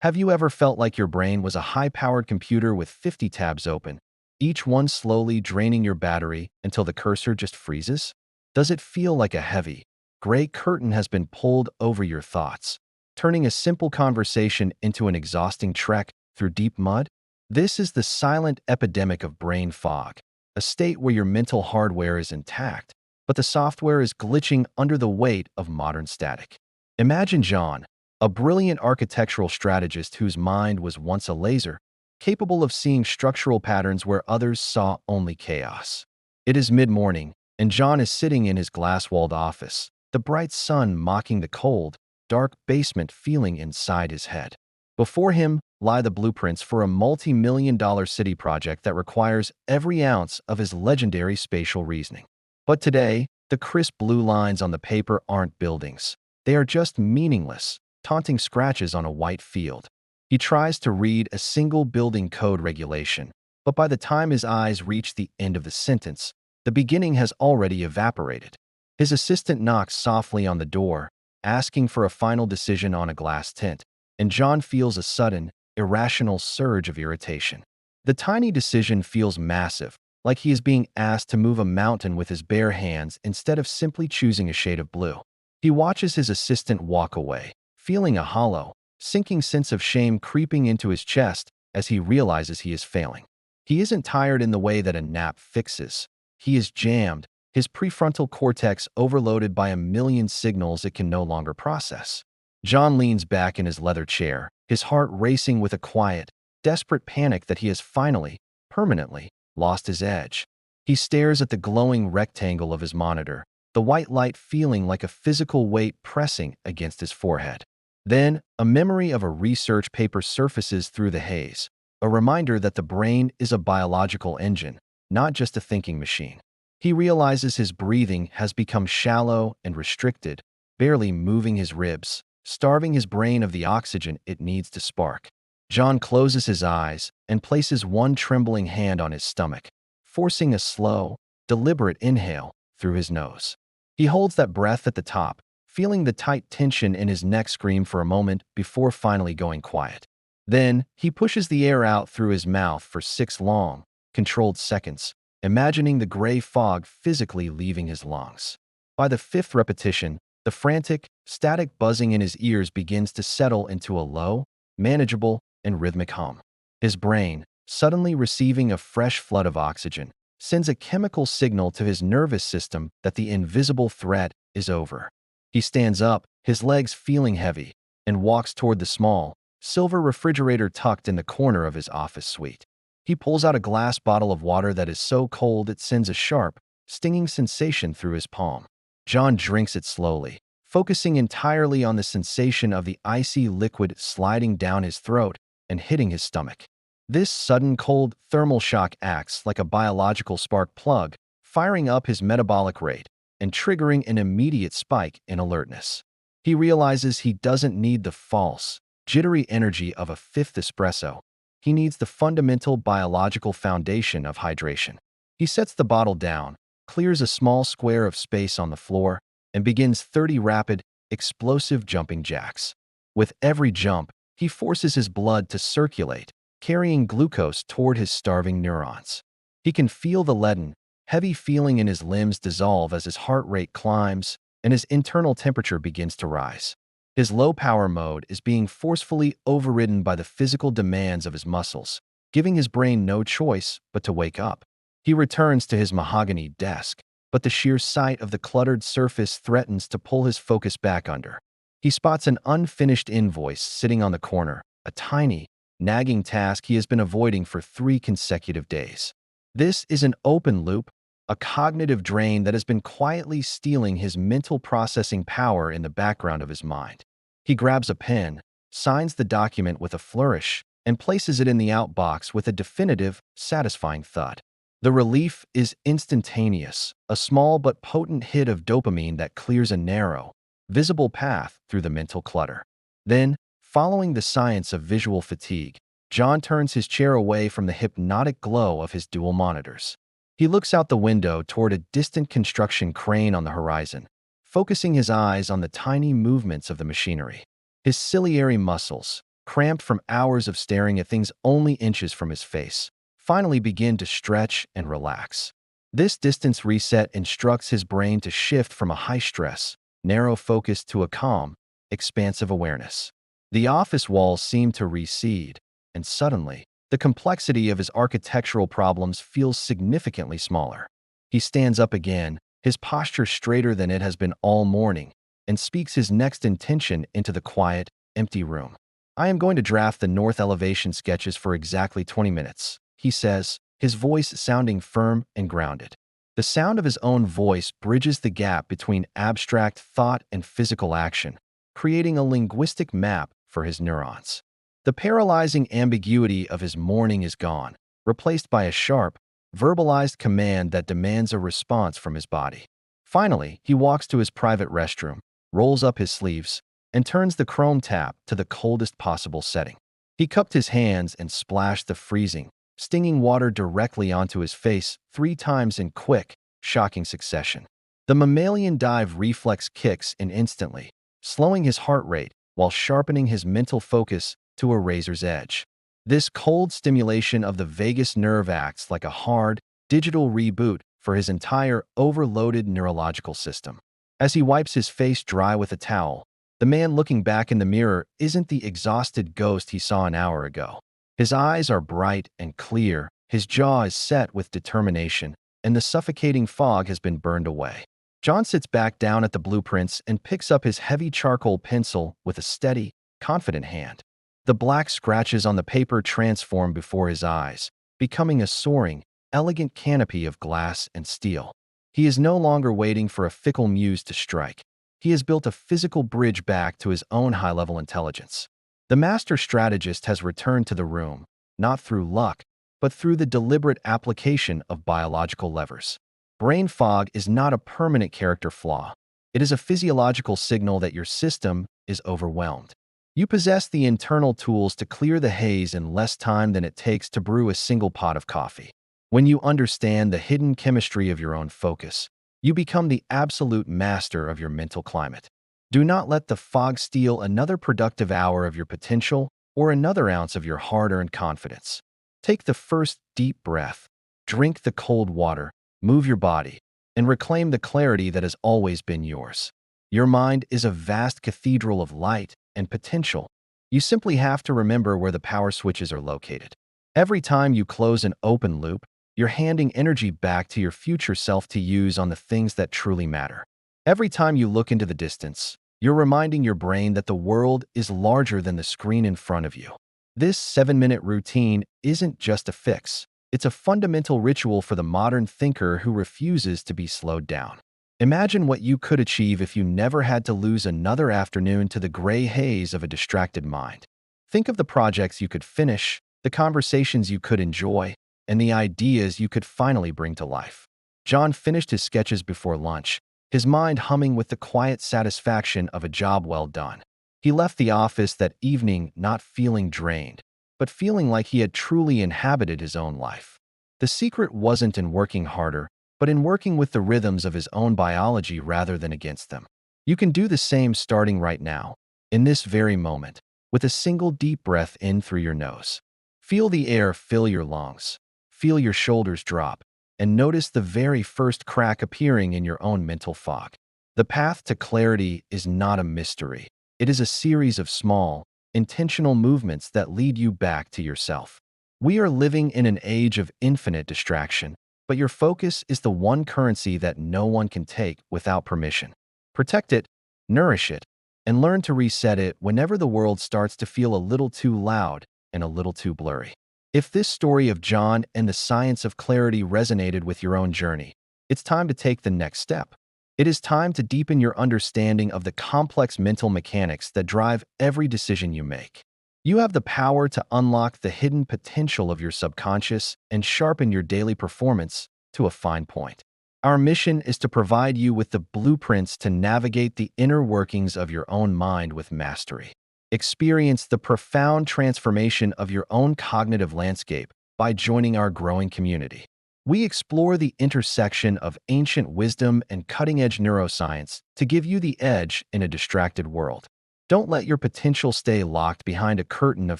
Have you ever felt like your brain was a high-powered computer with 50 tabs open, each one slowly draining your battery until the cursor just freezes? Does it feel like a heavy, gray curtain has been pulled over your thoughts, turning a simple conversation into an exhausting trek through deep mud? This is the silent epidemic of brain fog, a state where your mental hardware is intact, but the software is glitching under the weight of modern static. Imagine John, a brilliant architectural strategist whose mind was once a laser, capable of seeing structural patterns where others saw only chaos. It is mid-morning, and John is sitting in his glass-walled office, the bright sun mocking the cold, dark basement feeling inside his head. Before him lie the blueprints for a multi-million-dollar city project that requires every ounce of his legendary spatial reasoning. But today, the crisp blue lines on the paper aren't buildings. They are just meaningless, taunting scratches on a white field. He tries to read a single building code regulation, but by the time his eyes reach the end of the sentence, the beginning has already evaporated. His assistant knocks softly on the door, asking for a final decision on a glass tint, and John feels a sudden, irrational surge of irritation. The tiny decision feels massive, like he is being asked to move a mountain with his bare hands instead of simply choosing a shade of blue. He watches his assistant walk away, feeling a hollow, sinking sense of shame creeping into his chest as he realizes he is failing. He isn't tired in the way that a nap fixes. He is jammed, his prefrontal cortex overloaded by a million signals it can no longer process. John leans back in his leather chair, his heart racing with a quiet, desperate panic that he has finally, permanently, lost his edge. He stares at the glowing rectangle of his monitor, the white light feeling like a physical weight pressing against his forehead. Then, a memory of a research paper surfaces through the haze, a reminder that the brain is a biological engine, not just a thinking machine. He realizes his breathing has become shallow and restricted, barely moving his ribs, starving his brain of the oxygen it needs to spark. John closes his eyes and places one trembling hand on his stomach, forcing a slow, deliberate inhale through his nose. He holds that breath at the top, feeling the tight tension in his neck scream for a moment before finally going quiet. Then, he pushes the air out through his mouth for 6 long, controlled seconds, imagining the gray fog physically leaving his lungs. By the 5th repetition, the frantic, static buzzing in his ears begins to settle into a low, manageable, and rhythmic hum. His brain, suddenly receiving a fresh flood of oxygen, sends a chemical signal to his nervous system that the invisible threat is over. He stands up, his legs feeling heavy, and walks toward the small, silver refrigerator tucked in the corner of his office suite. He pulls out a glass bottle of water that is so cold it sends a sharp, stinging sensation through his palm. John drinks it slowly, focusing entirely on the sensation of the icy liquid sliding down his throat and hitting his stomach. This sudden cold thermal shock acts like a biological spark plug, firing up his metabolic rate and triggering an immediate spike in alertness. He realizes he doesn't need the false, jittery energy of a 5th espresso. He needs the fundamental biological foundation of hydration. He sets the bottle down, clears a small square of space on the floor, and begins 30 rapid, explosive jumping jacks. With every jump, he forces his blood to circulate, carrying glucose toward his starving neurons. He can feel the leaden, heavy feeling in his limbs dissolve as his heart rate climbs and his internal temperature begins to rise. His low-power mode is being forcefully overridden by the physical demands of his muscles, giving his brain no choice but to wake up. He returns to his mahogany desk, but the sheer sight of the cluttered surface threatens to pull his focus back under. He spots an unfinished invoice sitting on the corner, a tiny, nagging task he has been avoiding for 3 consecutive days. This is an open loop, a cognitive drain that has been quietly stealing his mental processing power in the background of his mind. He grabs a pen, signs the document with a flourish, and places it in the outbox with a definitive, satisfying thud. The relief is instantaneous, a small but potent hit of dopamine that clears a narrow, visible path through the mental clutter. Then, following the science of visual fatigue, John turns his chair away from the hypnotic glow of his dual monitors. He looks out the window toward a distant construction crane on the horizon, focusing his eyes on the tiny movements of the machinery. His ciliary muscles, cramped from hours of staring at things only inches from his face, finally begin to stretch and relax. This distance reset instructs his brain to shift from a high-stress, narrow focus to a calm, expansive awareness. The office walls seem to recede, and suddenly, the complexity of his architectural problems feels significantly smaller. He stands up again, his posture straighter than it has been all morning, and speaks his next intention into the quiet, empty room. "I am going to draft the north elevation sketches for exactly 20 minutes, he says, his voice sounding firm and grounded. The sound of his own voice bridges the gap between abstract thought and physical action, creating a linguistic map for his neurons. The paralyzing ambiguity of his morning is gone, replaced by a sharp, verbalized command that demands a response from his body. Finally, he walks to his private restroom, rolls up his sleeves, and turns the chrome tap to the coldest possible setting. He cupped his hands and splashed the freezing, stinging water directly onto his face 3 times in quick, shocking succession. The mammalian dive reflex kicks in instantly, slowing his heart rate while sharpening his mental focus to a razor's edge. This cold stimulation of the vagus nerve acts like a hard, digital reboot for his entire overloaded neurological system. As he wipes his face dry with a towel, the man looking back in the mirror isn't the exhausted ghost he saw an hour ago. His eyes are bright and clear, his jaw is set with determination, and the suffocating fog has been burned away. John sits back down at the blueprints and picks up his heavy charcoal pencil with a steady, confident hand. The black scratches on the paper transform before his eyes, becoming a soaring, elegant canopy of glass and steel. He is no longer waiting for a fickle muse to strike. He has built a physical bridge back to his own high-level intelligence. The master strategist has returned to the room, not through luck, but through the deliberate application of biological levers. Brain fog is not a permanent character flaw. It is a physiological signal that your system is overwhelmed. You possess the internal tools to clear the haze in less time than it takes to brew a single pot of coffee. When you understand the hidden chemistry of your own focus, you become the absolute master of your mental climate. Do not let the fog steal another productive hour of your potential or another ounce of your hard-earned confidence. Take the first deep breath, drink the cold water, move your body, and reclaim the clarity that has always been yours. Your mind is a vast cathedral of light and potential. You simply have to remember where the power switches are located. Every time you close an open loop, you're handing energy back to your future self to use on the things that truly matter. Every time you look into the distance, you're reminding your brain that the world is larger than the screen in front of you. This 7-minute routine isn't just a fix. It's a fundamental ritual for the modern thinker who refuses to be slowed down. Imagine what you could achieve if you never had to lose another afternoon to the gray haze of a distracted mind. Think of the projects you could finish, the conversations you could enjoy, and the ideas you could finally bring to life. John finished his sketches before lunch, his mind humming with the quiet satisfaction of a job well done. He left the office that evening not feeling drained, but feeling like he had truly inhabited his own life. The secret wasn't in working harder, but in working with the rhythms of his own biology rather than against them. You can do the same starting right now, in this very moment, with a single deep breath in through your nose. Feel the air fill your lungs. Feel your shoulders drop, and notice the very first crack appearing in your own mental fog. The path to clarity is not a mystery. It is a series of small, intentional movements that lead you back to yourself. We are living in an age of infinite distraction, but your focus is the one currency that no one can take without permission. Protect it, nourish it, and learn to reset it whenever the world starts to feel a little too loud and a little too blurry. If this story of John and the science of clarity resonated with your own journey, it's time to take the next step. It is time to deepen your understanding of the complex mental mechanics that drive every decision you make. You have the power to unlock the hidden potential of your subconscious and sharpen your daily performance to a fine point. Our mission is to provide you with the blueprints to navigate the inner workings of your own mind with mastery. Experience the profound transformation of your own cognitive landscape by joining our growing community. We explore the intersection of ancient wisdom and cutting-edge neuroscience to give you the edge in a distracted world. Don't let your potential stay locked behind a curtain of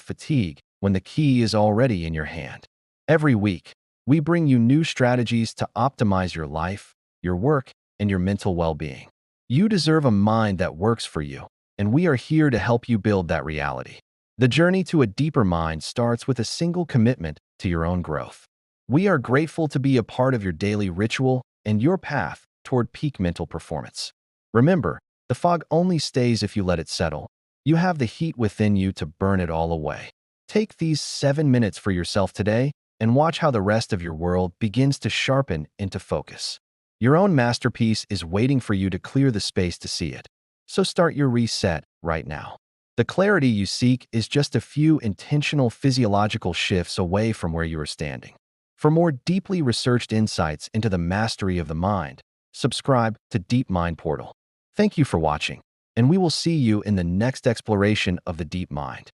fatigue when the key is already in your hand. Every week, we bring you new strategies to optimize your life, your work, and your mental well-being. You deserve a mind that works for you, and we are here to help you build that reality. The journey to a deeper mind starts with a single commitment to your own growth. We are grateful to be a part of your daily ritual and your path toward peak mental performance. Remember, the fog only stays if you let it settle. You have the heat within you to burn it all away. Take these 7 minutes for yourself today and watch how the rest of your world begins to sharpen into focus. Your own masterpiece is waiting for you to clear the space to see it. So start your reset right now. The clarity you seek is just a few intentional physiological shifts away from where you are standing. For more deeply researched insights into the mastery of the mind, subscribe to Deep Mind Portal. Thank you for watching, and we will see you in the next exploration of the deep mind.